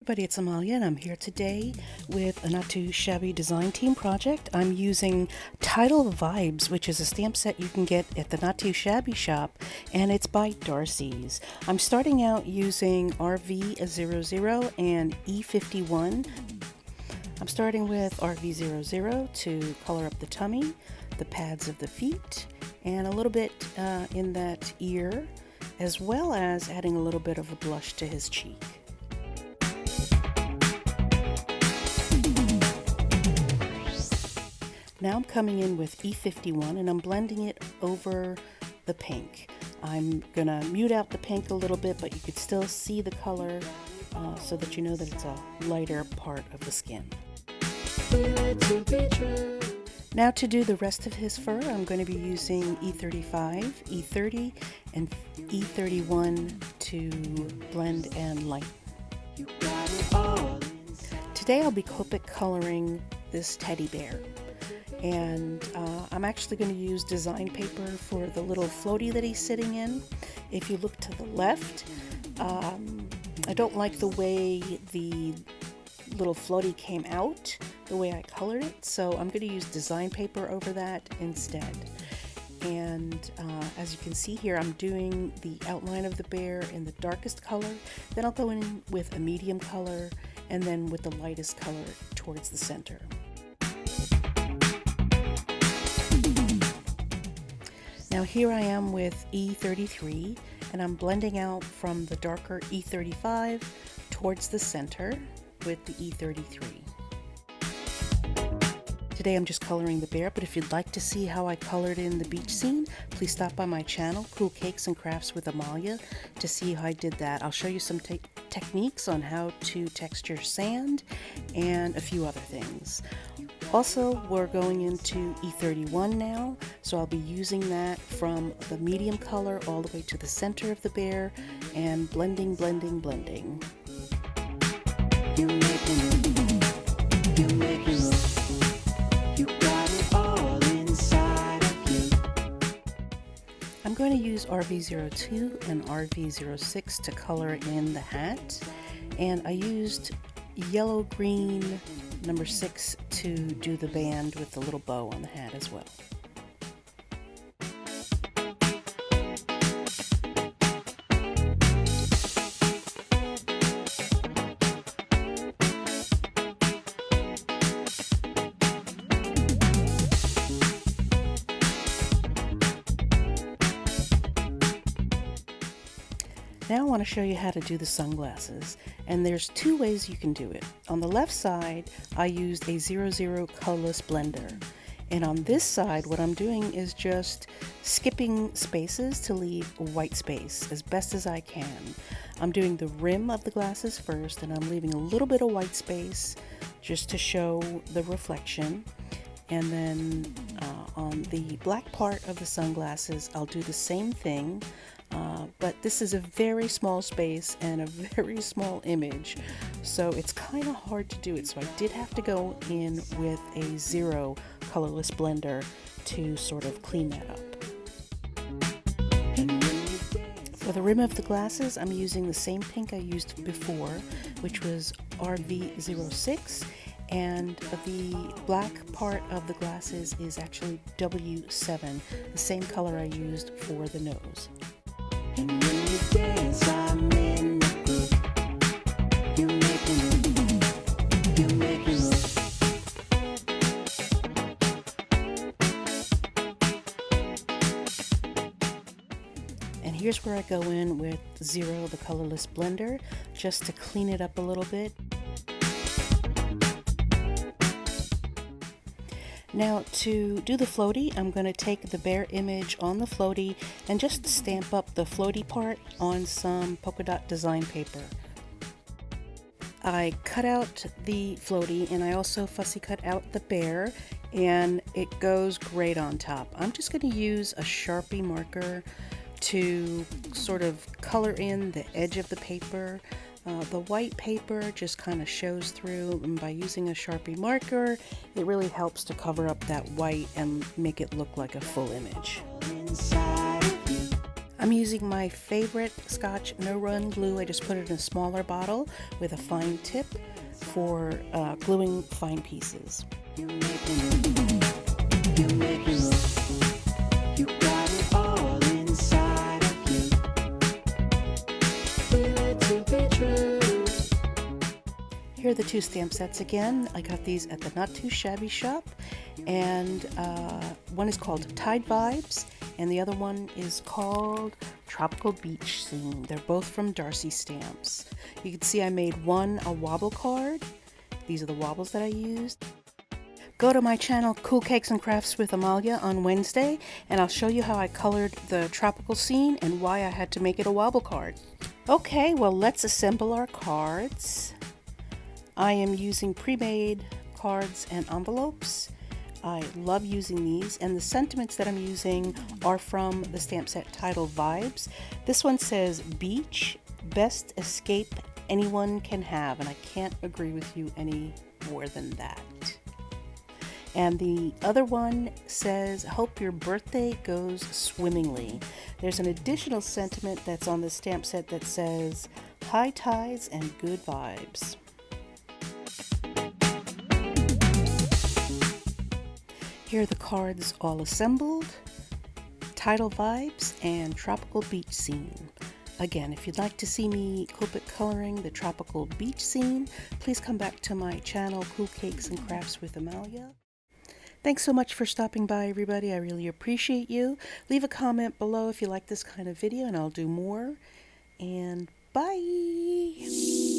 everybody, it's Amalia and I'm here today with a not too shabby design team project. I'm using Tidal Vibes, which is a stamp set you can get at the Not Too Shabby shop, and it's by Darcie's. I'm starting out using RV00 and E51. I'm starting with RV00 to color up the tummy, the pads of the feet, and a little bit in that ear, as well as adding a little bit of a blush to his cheek. Now I'm coming in with E51 and I'm blending it over the pink. I'm gonna mute out the pink a little bit, but you could still see the color so that you know that it's a lighter part of the skin. Now to do the rest of his fur, I'm going to be using E35, E30, and E31 to blend and lighten. Today I'll be Copic coloring this teddy bear. And I'm actually going to use design paper for the little floaty that he's sitting in. If you look to the left, I don't like the way the little floaty came out, the way I colored it, so I'm going to use design paper over that instead. And as you can see here, I'm doing the outline of the bear in the darkest color, then I'll go in with a medium color, and then with the lightest color towards the center. Now here I am with E33, and I'm blending out from the darker E35 towards the center with the E33. Today I'm just coloring the bear, but if you'd like to see how I colored in the beach scene, please stop by my channel, Cool Cakes and Crafts with Amalia, to see how I did that. I'll show you some techniques on how to texture sand and a few other things. Also, we're going into E31 now, so I'll be using that from the medium color all the way to the center of the bear and blending, blending, blending. You got it all inside of you. I'm going to use RV02 and RV06 to color in the hat, and I used yellow green number 6 to do the band with the little bow on the hat as well. Now I want to show you how to do the sunglasses, and there's two ways you can do it. On the left side, I used a 00 colorless blender, and on this side what I'm doing is just skipping spaces to leave a white space as best as I can. I'm doing the rim of the glasses first, and I'm leaving a little bit of white space just to show the reflection, and then on the black part of the sunglasses I'll do the same thing. But this is a very small space and a very small image, so it's kind of hard to do it. So I did have to go in with a 0 colorless blender to sort of clean that up. For the rim of the glasses, I'm using the same pink I used before, which was RV06, and the black part of the glasses is actually W7, the same color I used for the nose. And when you dance, I'm in the groove. You make me move. You make me move. And here's where I go in with 0, the colorless blender, just to clean it up a little bit. Now to do the floaty, I'm going to take the bear image on the floaty and just stamp up the floaty part on some polka dot design paper. I cut out the floaty and I also fussy cut out the bear, and it goes great on top. I'm just going to use a Sharpie marker to sort of color in the edge of the paper. The white paper just kind of shows through, and by using a Sharpie marker, it really helps to cover up that white and make it look like a full image. I'm using my favorite Scotch no-run glue. I just put it in a smaller bottle with a fine tip for gluing fine pieces. You got it all inside of you. Feel it to be true. Here are the two stamp sets again. I got these at the Not Too Shabby shop, and one is called Tide Vibes, and the other one is called Tropical Beach Scene. They're both from Darcie Stamps. You can see I made one a wobble card. These are the wobbles that I used. Go to my channel Cool Cakes and Crafts with Amalia on Wednesday, and I'll show you how I colored the tropical scene and why I had to make it a wobble card. Okay, well, let's assemble our cards. I am using pre-made cards and envelopes. I love using these, and the sentiments that I'm using are from the stamp set titled Vibes. This one says, "Beach, best escape anyone can have," and I can't agree with you any more than that. And the other one says, "Hope your birthday goes swimmingly." There's an additional sentiment that's on the stamp set that says, "High tides and good vibes." Here are the cards all assembled, Title Vibes and Tropical Beach Scene. Again, if you'd like to see me Copic coloring the tropical beach scene, please come back to my channel, Cool Cakes and Crafts with Amalia. Thanks so much for stopping by, everybody. I really appreciate you. Leave a comment below if you like this kind of video, and I'll do more. And bye!